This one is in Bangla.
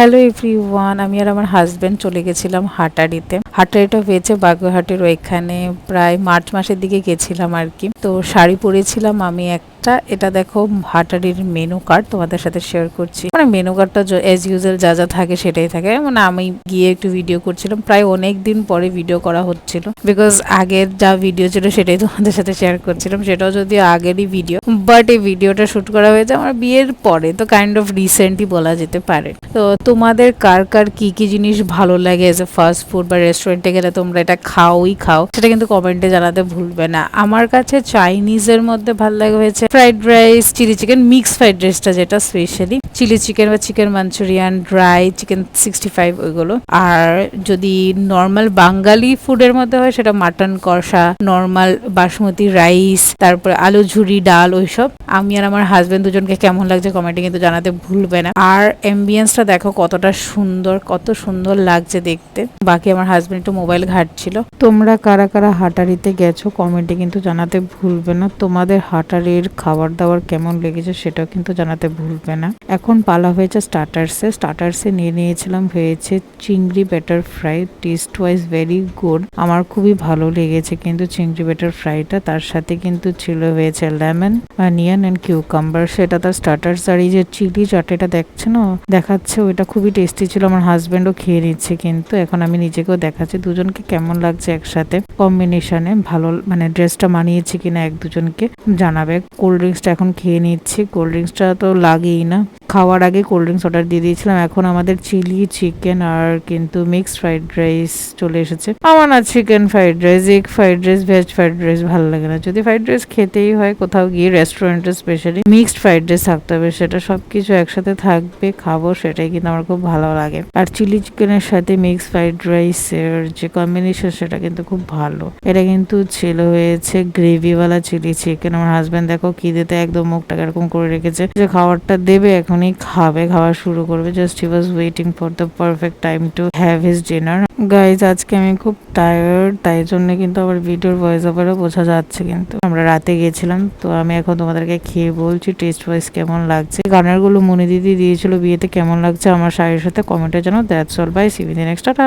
হ্যালো এভরিওয়ান, আমি আর আমার হাজব্যান্ড চলে গেছিলাম হাটারিতে। হাটারিটা হয়েছে বাগুইআটির ওইখানে, প্রায় মার্চ মাসের দিকে গেছিলাম আর কি। তো শাড়ি পরেছিলাম আমি একটা, এটা দেখো হাটারির মেনু কার্ড, তোমাদের সাথে শেয়ার করছি। মানে মেনু কার্ডটা এজ ইউজুয়াল যা যা থাকে সেটাই থাকে। মানে আমি গিয়ে একটু ভিডিও করছিলাম, প্রায় অনেক দিন পরে ভিডিও করা হচ্ছিল, বিকজ আগের যা ভিডিও ছিল সেটাই তোমাদের সাথে শেয়ার করছিলাম, সেটাও যদিও আগেরই ভিডিও, বাট এই ভিডিওটা শুট করা হয়েছে আমার বিয়ের পরে, তো কাইন্ড অফ রিসেন্টই বলা যেতে পারে। তো তোমাদের কার কার কি কি জিনিস ভালো লাগে এজ এ ফাস্ট ফুড বা রেস্টুরেন্টে গেলে তোমরা এটা খাওই খাও, সেটা কিন্তু কমেন্টে জানাতে ভুলবে না। আমার কাছে চাইনিজের মধ্যে ভালো লাগে হয়েছে fried rice, chilli chicken, mix fried রাইসটা, যেটা স্পেশালি চিলি চিকেন বা চিকেন মাঞ্চুরিয়ান, ড্রাই চিকেন 65 ওইগুলো। আর যদি নর্মাল বাঙালি ফুডের মধ্যে হয় সেটা মাটন কষা, নর্মাল বাসমতি রাইস, তারপরে আলু ঝুরি ডাল, ওইসব। আমি আর আমার হাজবেন্ড দুজনকে কেমন লাগছে কমেন্টে কিন্তু জানাতে ভুলবে না। আর অ্যাম্বিয়েন্সটা দেখো কতটা সুন্দর, কত সুন্দর লাগছে দেখতে। বাকি আমার হাজবেন্ড একটু মোবাইল ঘাঁটছিল। তোমরা কারা কারা হাটারিতে গেছো কমেন্টে কিন্তু জানাতে ভুলবে না। তোমাদের হাটারির খাবার দাবার কেমন লেগেছে সেটাও কিন্তু জানাতে ভুলবে না। এখন পালা হয়েছে স্টার্টার্সে নিয়ে নিয়েছিলাম হয়েছে চিংড়ি batter fry, taste wise very good, আমার খুবই ভালো লেগেছে কিন্তু চিংড়ি ব্যাটার ফ্রাইটা। তার সাথে কিন্তু ছিল হয়েছে লেমন, অনিয়ন এন্ড কিউকাম্বার, সেটা তার স্টার্টার্স। আর এই যে চিলি চাটেটা দেখছে না দেখাচ্ছে, ওইটা খুবই টেস্টি ছিল। আমার হাজবেন্ডও খেয়ে নিচ্ছে, কিন্তু এখন আমি নিজেকেও দেখাচ্ছি দুজনকে কেমন লাগছে একসাথে কম্বিনেশনে, ভালো মানে ড্রেসটা মানিয়েছে কিনা এক দুজনকে জানাবে। কোল্ড ড্রিঙ্কসটা এখন খেয়ে নিচ্ছি, কোল্ড ড্রিঙ্কসটা তো লাগেই না, খাওয়ার আগে কোল্ড ড্রিঙ্কস অর্ডার দিয়ে দিয়েছিলাম। এখন আমাদের চিলি চিকেন আর কিন্তু মিক্সড ফ্রাইড রাইস চলে এসেছে। আমার না chicken fried rice, egg fried rice, veg fried rice ভালো লাগে না। যদি ফ্রাইড রাইস খেতেই হয় কোথাও গিয়ে রেস্টুরেন্টে স্পেশালি মিক্সড ফ্রাইড রাইস থাকতে হবে, সেটা সবকিছু একসাথে থাকবে, খাবো, সেটাই কিন্তু আমার খুব ভালো লাগে। আর চিলি চিকেনের সাথে মিক্সড ফ্রাইড রাইসের যে কম্বিনেশন সেটা কিন্তু খুব ভালো। এটা কিন্তু ছিল হয়েছে গ্রেভিওয়ালা চিলি চিকেন। আমার হাজবেন্ড দেখো কি দিতে একদম মুখটাকে এরকম করে রেখেছে যে খাবারটা দেবে এখনই খাবে, খাওয়া শুরু করবে। Just he was waiting for the perfect time to have his dinner. Guys আজকে আমি খুব টায়ার্ড, তাই জন্য কিন্তু আবার ভিডিওর ভয়েস ওভারও বোঝা যাচ্ছে, কিন্তু আমরা রাতে গেছিলাম। তো আমি এখন তোমাদেরকে খেয়ে বলছি টেস্ট ওয়াইজ কেমন লাগছে। গানের গুলো মনি দিদি দিয়েছিল বিয়েতে, কেমন লাগছে আমার শাড়ির সাথে কমেন্টে জানাও। That's all, bye, see you in the next, tata.